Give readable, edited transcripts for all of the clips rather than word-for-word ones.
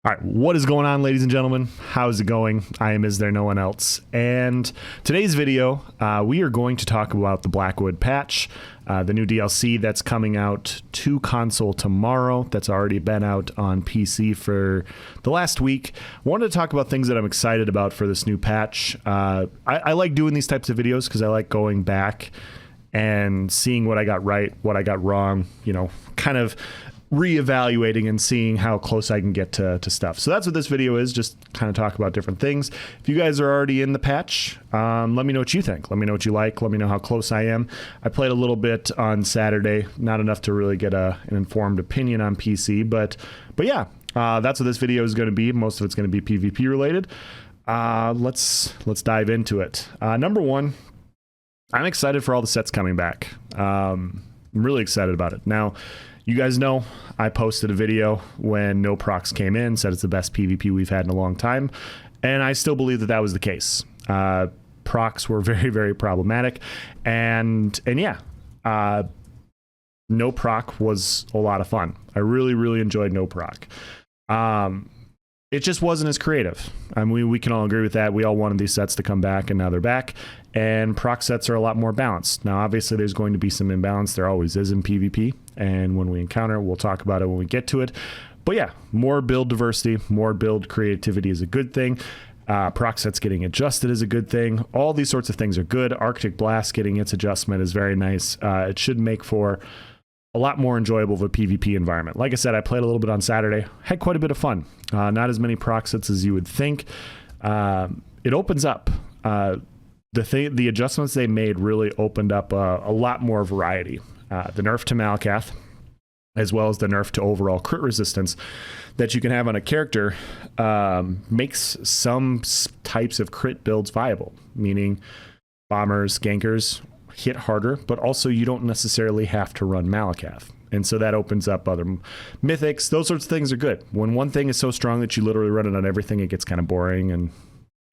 All right, what is going on, ladies and gentlemen? How's it going? I am Is There No One Else? And today's video, we are going to talk about the Blackwood patch, the new DLC that's coming out to console tomorrow. That's already been out on PC for the last week. I wanted to talk about things that I'm excited about for this new patch. I like doing these types of videos because I like going back and seeing what I got right, what I got wrong, you know, kind of reevaluating and seeing how close I can get to stuff. So that's what this video is, just kind of talk about different things. If you guys are already in the patch, let me know what you think. Let me know what you like. Let me know how close I am. I played a little bit on Saturday, not enough to really get an informed opinion on PC, but yeah, that's what this video is going to be. Most of it's going to be PvP related. Let's dive into it. Number one, I'm excited for all the sets coming back. I'm really excited about it. Now, you guys know I posted a video when no procs came in, said it's the best PvP we've had in a long time, and I still believe that that was the case. Procs were very, very problematic, and yeah, no proc was a lot of fun. I really, really enjoyed no proc. It just wasn't as creative. I mean, we can all agree with that. We all wanted these sets to come back, and now they're back. And proc sets are a lot more balanced. Now, obviously, there's going to be some imbalance. There always is in PvP. And when we encounter it, we'll talk about it when we get to it. But yeah, more build diversity, more build creativity is a good thing. Proc sets getting adjusted is a good thing. All these sorts of things are good. Arctic Blast getting its adjustment is very nice. It should make for a lot more enjoyable of a PvP environment. Like I said, I played a little bit on Saturday, had quite a bit of fun. Not as many proc sets as you would think. It opens up. The adjustments they made really opened up a lot more variety. The nerf to Malakath, as well as the nerf to overall crit resistance that you can have on a character, makes some types of crit builds viable, meaning bombers, gankers hit harder, but also you don't necessarily have to run Malakath. And so that opens up other mythics. Those sorts of things are good. When one thing is so strong that you literally run it on everything, it gets kind of boring and,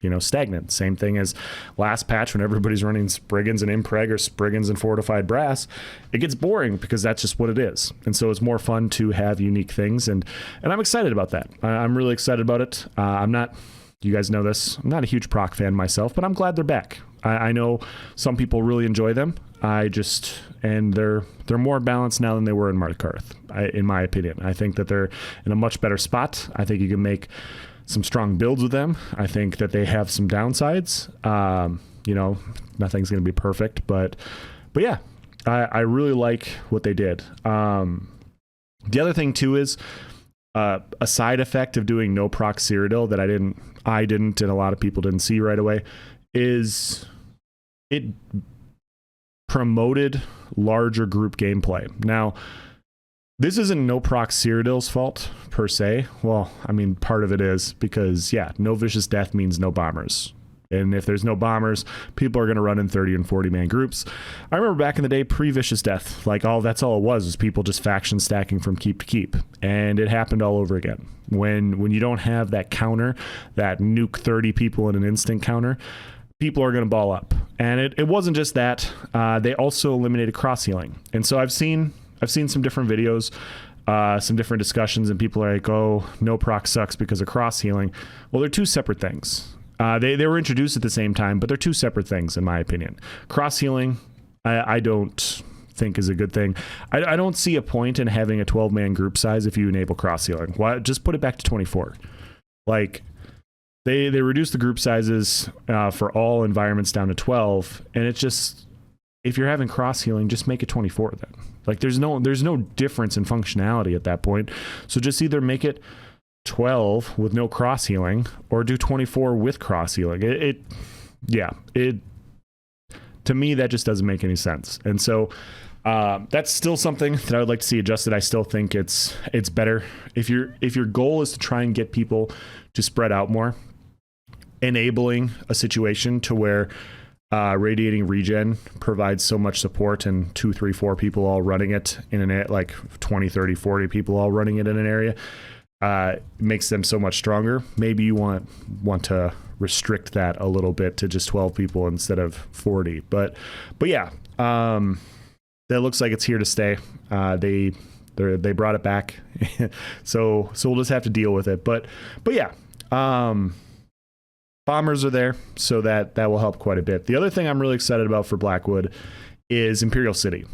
you know, stagnant. Same thing as last patch when everybody's running Spriggans and Impreg or Spriggans and Fortified Brass. It gets boring because that's just what it is. And so it's more fun to have unique things. And I'm excited about that. I'm really excited about it. I'm not, you guys know this, I'm not a huge proc fan myself, but I'm glad they're back. I know some people really enjoy them. And they're more balanced now than they were in Markarth, in my opinion. I think that they're in a much better spot. I think you can make some strong builds with them. I think that they have some downsides. You know, nothing's going to be perfect, but yeah, I really like what they did. The other thing too is a side effect of doing no proc Cyrodiil that I didn't, and a lot of people didn't see right away, is it promoted larger group gameplay. Now, this isn't no proc Cyrodiil's fault per se. Well, I mean, part of it is because, yeah, no vicious death means no bombers. And if there's no bombers, people are going to run in 30 and 40 man groups. I remember back in the day, pre-vicious death, like that's all it was people just faction stacking from keep to keep. And it happened all over again. When you don't have that counter, that nuke 30 people in an instant counter, people are going to ball up. And it wasn't just that. They also eliminated cross healing. And so I've seen some different videos, some different discussions, and people are like, oh, no proc sucks because of cross healing. Well, they're two separate things. They were introduced at the same time, but they're two separate things in my opinion. Cross healing, I don't think is a good thing. I don't see a point in having a 12-man group size if you enable cross healing. Why? Just put it back to 24. Like, they reduced the group sizes for all environments down to 12, and it's just, if you're having cross healing, just make it 24 then. Like, there's no difference in functionality at that point. So just either make it 12 with no cross healing or do 24 with cross healing. To me, that just doesn't make any sense. And so that's still something that I would like to see adjusted. I still think it's better if your goal is to try and get people to spread out more, enabling a situation to where radiating regen provides so much support, and 2, 3, 4 people all running it in like 20, 30, 40 people all running it in an area makes them so much stronger. Maybe you want to restrict that a little bit to just 12 people instead of 40. But yeah, that looks like it's here to stay. They're They brought it back. so we'll just have to deal with it. But yeah, bombers are there, so that will help quite a bit. The other thing I'm really excited about for Blackwood is Imperial City.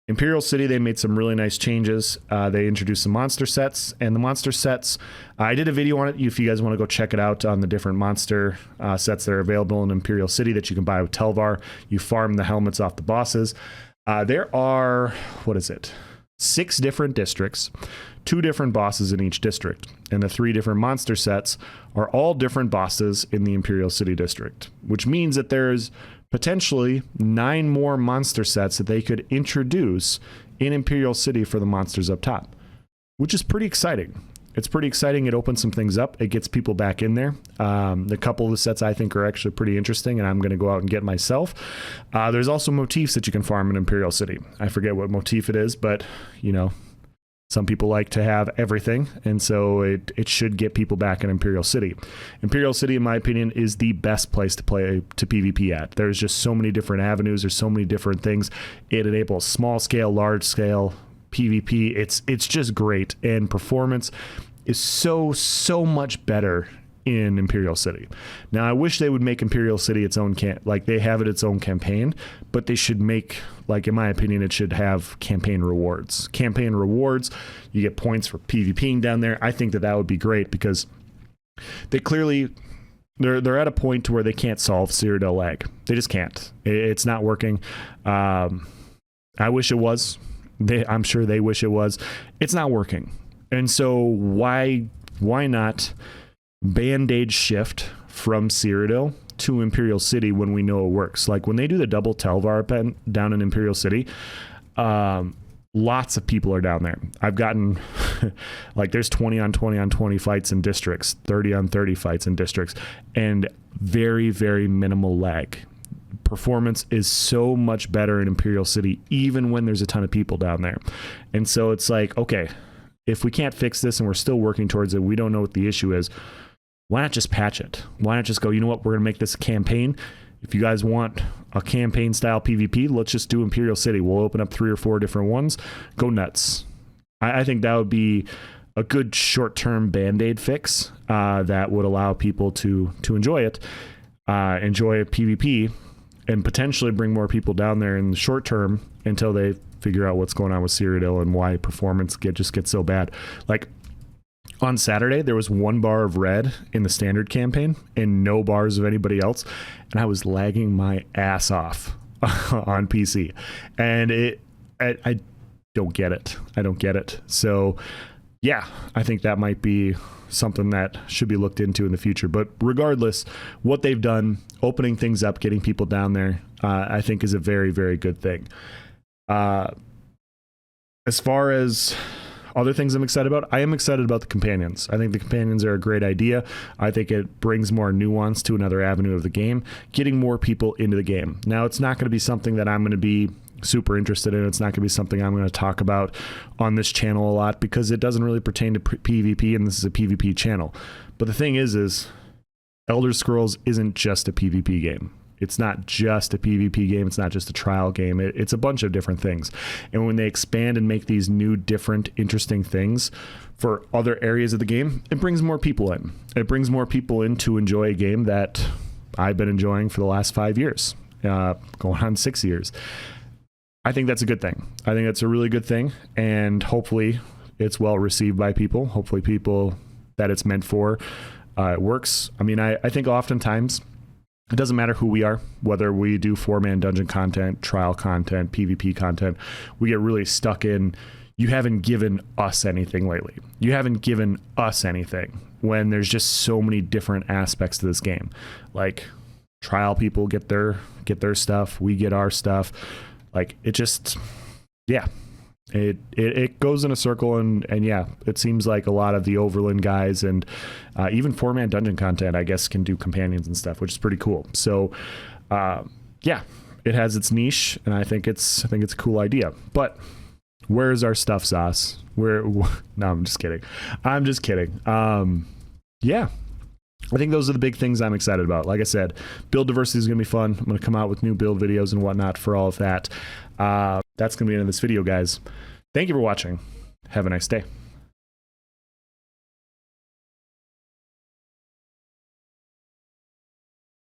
Imperial City, they made some really nice changes. They introduced some monster sets, and the monster sets, I did a video on it if you guys want to go check it out on the different monster sets that are available in Imperial City that you can buy with Telvar. You farm the helmets off the bosses. There are, 6 different districts, 2 different bosses in each district, and the 3 different monster sets are all different bosses in the Imperial City district, which means that there's potentially 9 more monster sets that they could introduce in Imperial City for the monsters up top, which is pretty exciting. It's pretty exciting. It opens some things up. It gets people back in there. A couple of the sets I think are actually pretty interesting, and I'm going to go out and get myself. There's also motifs that you can farm in Imperial City. I forget what motif it is, but you know, some people like to have everything, and so it should get people back in Imperial City. Imperial City, in my opinion, is the best place to play to PvP at. There's just so many different avenues. There's so many different things. It enables small scale, large scale PvP. It's just great, and performance is so much better in Imperial City. Now, I wish they would make Imperial City its own they have its own campaign, but they should make, in my opinion, it should have campaign rewards. Campaign rewards, you get points for PvPing down there. I think that would be great because they clearly they're at a point to where they can't solve Cyrodiil lag. They just can't. It's not working. I wish it was. I'm sure they wish it was. It's not working. And so why not Band-Aid shift from Cyrodiil to Imperial City when we know it works? Like when they do the double Telvar pen down in Imperial City, lots of people are down there. I've gotten there's 20 on 20 on 20 fights in districts, 30 on 30 fights in districts, and very, very minimal lag. Performance is so much better in Imperial City, even when there's a ton of people down there. And so it's like, okay, if we can't fix this and we're still working towards it, we don't know what the issue is. Why not just patch it? Why not just go, you know what, we're going to make this a campaign. If you guys want a campaign style PvP, let's just do Imperial City. We'll open up 3 or 4 different ones. Go nuts. I think that would be a good short-term Band-Aid fix that would allow people to enjoy it, enjoy PvP, and potentially bring more people down there in the short term until they figure out what's going on with Cyrodiil and why performance just gets so bad. Like on Saturday, there was 1 bar of red in the standard campaign and no bars of anybody else, and I was lagging my ass off on PC, and I don't get it. I don't get it. So yeah, I think that might be something that should be looked into in the future. But regardless, what they've done, opening things up, getting people down there, I think is a very, very good thing. As far as other things I'm excited about, I am excited about the companions. I think the companions are a great idea. I think it brings more nuance to another avenue of the game, getting more people into the game. Now, it's not going to be something that I'm going to be super interested in. It's not going to be something I'm going to talk about on this channel a lot because it doesn't really pertain to PvP, and this is a PvP channel. But the thing is Elder Scrolls isn't just a PvP game. It's not just a PvP game. It's not just a trial game. It's a bunch of different things. And when they expand and make these new, different, interesting things for other areas of the game, it brings more people in. It brings more people in to enjoy a game that I've been enjoying for the last 5 years, going on 6 years. I think that's a good thing. I think that's a really good thing. And hopefully it's well received by people. Hopefully people that it's meant for, it works. I mean, I think oftentimes it doesn't matter who we are, whether we do 4-man dungeon content, trial content, PvP content, we get really stuck in, you haven't given us anything lately. You haven't given us anything, when there's just so many different aspects to this game. Like trial people get their stuff, we get our stuff. Like it just, yeah, it goes in a circle, and yeah, it seems like a lot of the Overland guys and even 4-man dungeon content, I guess, can do companions and stuff, which is pretty cool. So yeah, it has its niche, and I think it's a cool idea. But where's our stuff, Sauce? No, I'm just kidding. Yeah, I think those are the big things I'm excited about. Like I said, build diversity is going to be fun. I'm going to come out with new build videos and whatnot for all of that. That's going to be the end of this video, guys. Thank you for watching. Have a nice day.